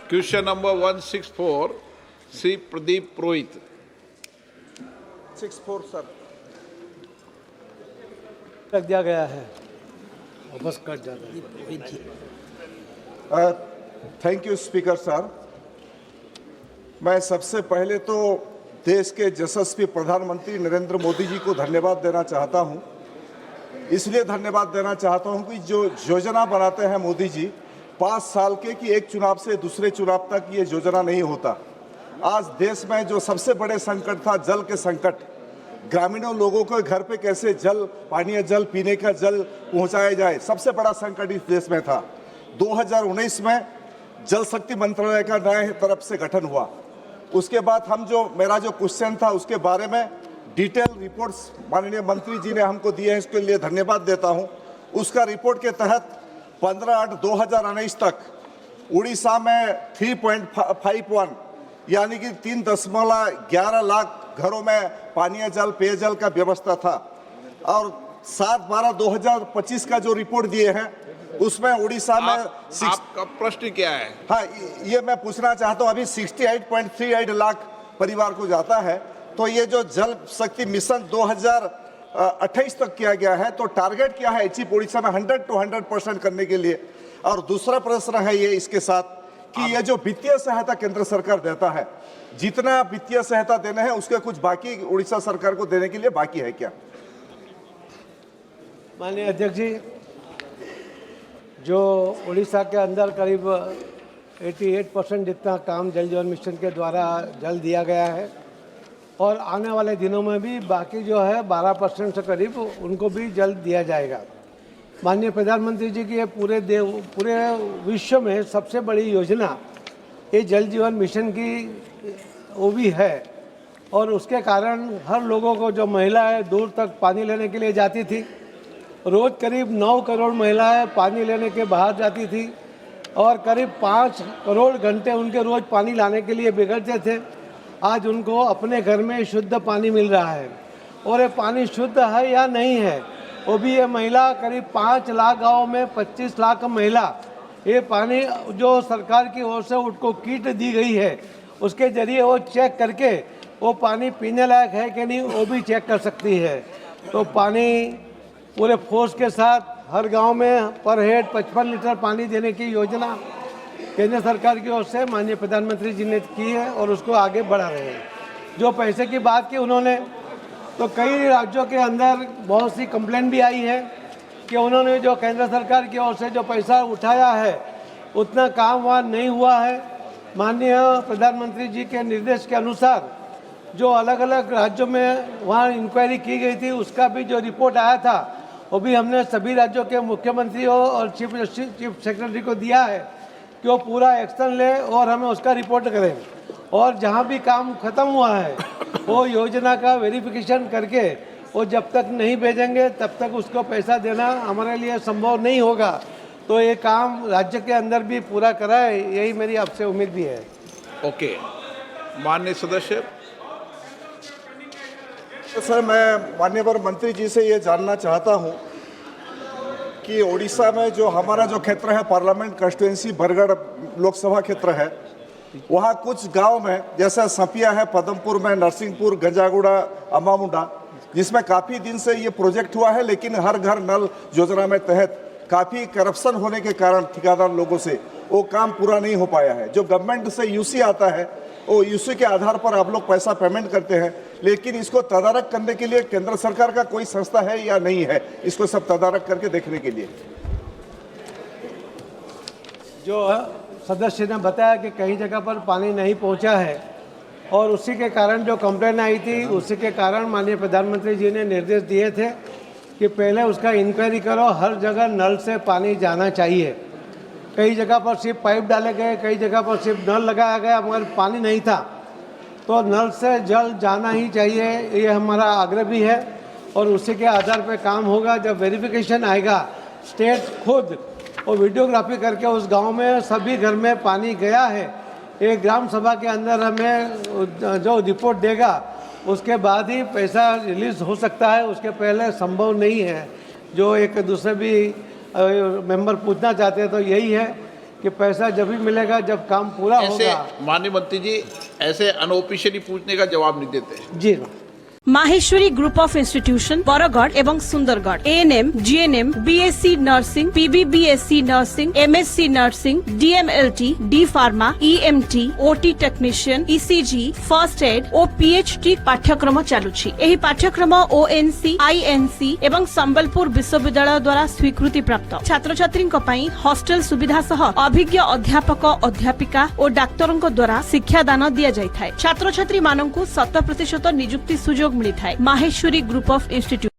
Question number 164, Sri Pradeep Purohit. 64 sir रख दिया गया है, बस कट जाता है। Thank you speaker sir. मैं सबसे पहले तो देश के यशस्वी प्रधानमंत्री नरेंद्र मोदी जी को धन्यवाद देना चाहता हूं। इसलिए धन्यवाद देना चाहता हूं कि जो योजना बनाते हैं मोदी जी 5 साल के, कि एक चुनाव से दूसरे चुनाव तक ये योजना नहीं होता। आज देश में जो सबसे बड़े संकट था जल के संकट, ग्रामीणों लोगों को घर पे कैसे जल, पानीय जल, पीने का जल पहुंचाया जाए, सबसे बड़ा संकट इस देश में था। 2019 में जल शक्ति मंत्रालय का नए तरफ से गठन हुआ। उसके बाद मेरा जो क्वेश्चन था उसके बारे में डिटेल रिपोर्ट्स माननीय मंत्री जी ने हमको दिए हैं, इसके लिए धन्यवाद देता हूं। उसका रिपोर्ट के तहत 15/8/2019 तक उड़ीसा में 3.51 यानी कि 3.11 लाख घरों में पानीय जल, पेयजल का व्यवस्था था। और 7/12/2025 का जो रिपोर्ट दिए हैं उसमें उड़ीसा में आपका प्रश्न क्या है? हाँ, ये मैं पूछना चाहता हूँ। अभी 68.38 लाख परिवार को जाता है, तो ये जो जल शक्ति मिशन 2028 तक किया गया है, तो टारगेट क्या है अचीव उड़ीसा में 100% करने के लिए? और दूसरा प्रश्न है ये इसके साथ कि ये जो वित्तीय सहायता केंद्र सरकार देता है, जितना वित्तीय सहायता देने हैं उसके कुछ बाकी उड़ीसा सरकार को देने के लिए बाकी है क्या? माननीय अध्यक्ष जी, जो उड़ीसा के अंदर करीब 88% जितना काम जल जीवन मिशन के द्वारा जल दिया गया है, और आने वाले दिनों में भी बाकी जो है 12% से करीब उनको भी जल दिया जाएगा। माननीय प्रधानमंत्री जी की ये पूरे विश्व में सबसे बड़ी योजना ये जल जीवन मिशन की वो भी है, और उसके कारण हर लोगों को, जो महिलाएं दूर तक पानी लेने के लिए जाती थी, रोज़ करीब 9 करोड़ महिलाएं पानी लेने के बाहर जाती थी, और करीब 5 करोड़ घंटे उनके रोज़ पानी लाने के लिए बिगड़ते थे। आज उनको अपने घर में शुद्ध पानी मिल रहा है, और ये पानी शुद्ध है या नहीं है वो भी ये महिला, करीब 5 लाख गाँव में 25 लाख महिला ये पानी जो सरकार की ओर से उनको किट दी गई है उसके ज़रिए वो चेक करके वो पानी पीने लायक है कि नहीं वो भी चेक कर सकती है। तो पानी पूरे फोर्स के साथ हर गांव में पर हेड 55 लीटर पानी देने की योजना केंद्र सरकार की ओर से माननीय प्रधानमंत्री जी ने की है, और उसको आगे बढ़ा रहे हैं। जो पैसे की बात की उन्होंने, तो कई राज्यों के अंदर बहुत सी कंप्लेंट भी आई है कि उन्होंने जो केंद्र सरकार की ओर से जो पैसा उठाया है उतना काम वहाँ नहीं हुआ है। माननीय प्रधानमंत्री जी के निर्देश के अनुसार जो अलग अलग राज्यों में वहाँ इंक्वायरी की गई थी, उसका भी जो रिपोर्ट आया था वो भी हमने सभी राज्यों के मुख्यमंत्रियों और चीफ सेक्रेटरी को दिया है कि वो पूरा एक्शन ले और हमें उसका रिपोर्ट करें। और जहाँ भी काम खत्म हुआ है वो योजना का वेरिफिकेशन करके वो जब तक नहीं भेजेंगे तब तक उसको पैसा देना हमारे लिए संभव नहीं होगा। तो ये काम राज्य के अंदर भी पूरा कराए, यही मेरी आपसे उम्मीद भी है। ओके, माननीय सदस्य। तो सर, मैं माननीय मंत्री जी से ये जानना चाहता हूँ कि उड़ीसा में जो हमारा जो क्षेत्र है पार्लियामेंट कंस्टिट्यूएंसी बरगढ़ लोकसभा क्षेत्र है, वहाँ कुछ गांव में जैसा सपिया है, पदमपुर में, नरसिंहपुर, गंजागुड़ा, अम्बामुंडा, जिसमें काफ़ी दिन से ये प्रोजेक्ट हुआ है, लेकिन हर घर नल योजना में तहत काफ़ी करप्शन होने के कारण ठेकेदार लोगों से वो काम पूरा नहीं हो पाया है। जो गवर्नमेंट से यूसी आता है वो यूसी के आधार पर आप लोग पैसा पेमेंट करते हैं, लेकिन इसको तदारक करने के लिए केंद्र सरकार का कोई संस्था है या नहीं है, इसको सब तदारक करके देखने के लिए? जो सदस्य ने बताया कि कई जगह पर पानी नहीं पहुंचा है, और उसी के कारण जो कंप्लेन आई थी उसी के कारण माननीय प्रधानमंत्री जी ने निर्देश दिए थे कि पहले उसका इंक्वायरी करो, हर जगह नल से पानी जाना चाहिए। कई जगह पर सिर्फ पाइप डाले गए, कई जगह पर सिर्फ नल लगाया गया, मगर पानी नहीं था। तो नल से जल जाना ही चाहिए, ये हमारा आग्रह भी है, और उसी के आधार पर काम होगा। जब वेरिफिकेशन आएगा, स्टेट खुद वो वीडियोग्राफी करके उस गांव में सभी घर में पानी गया है, एक ग्राम सभा के अंदर हमें जो रिपोर्ट देगा उसके बाद ही पैसा रिलीज़ हो सकता है, उसके पहले संभव नहीं है। जो एक दूसरे भी मेंबर पूछना चाहते हैं तो यही है कि पैसा जब भी मिलेगा जब काम पूरा ऐसे होगा। माननीय मंत्री जी ऐसे अनऑफिशियली पूछने का जवाब नहीं देते। जी Maheshwari group of institution Bargarh एवं Sundargarh ANM, GNM, BSc nursing, PBBSc nursing, MSc nursing, DMLT, D pharma, EMT, OT technician, ECG, first aid और पीएचडी पाठ्यक्रम चालुछि। एही पाठ्यक्रम ओएनसी, आईएनसी एवं संबलपुर विश्वविद्यालय द्वारा स्वीकृति प्राप्त। छात्र छात्री हॉस्टल सुविधा सह अभिज्ञ अध्यापक अध्यापिका और डाक्तरों द्वारा शिक्षादान दिया जाइଥାଏ। छात्र छात्री मानकु 100% नियुक्ति सुजोग मिली थाए। Maheshwari group of institute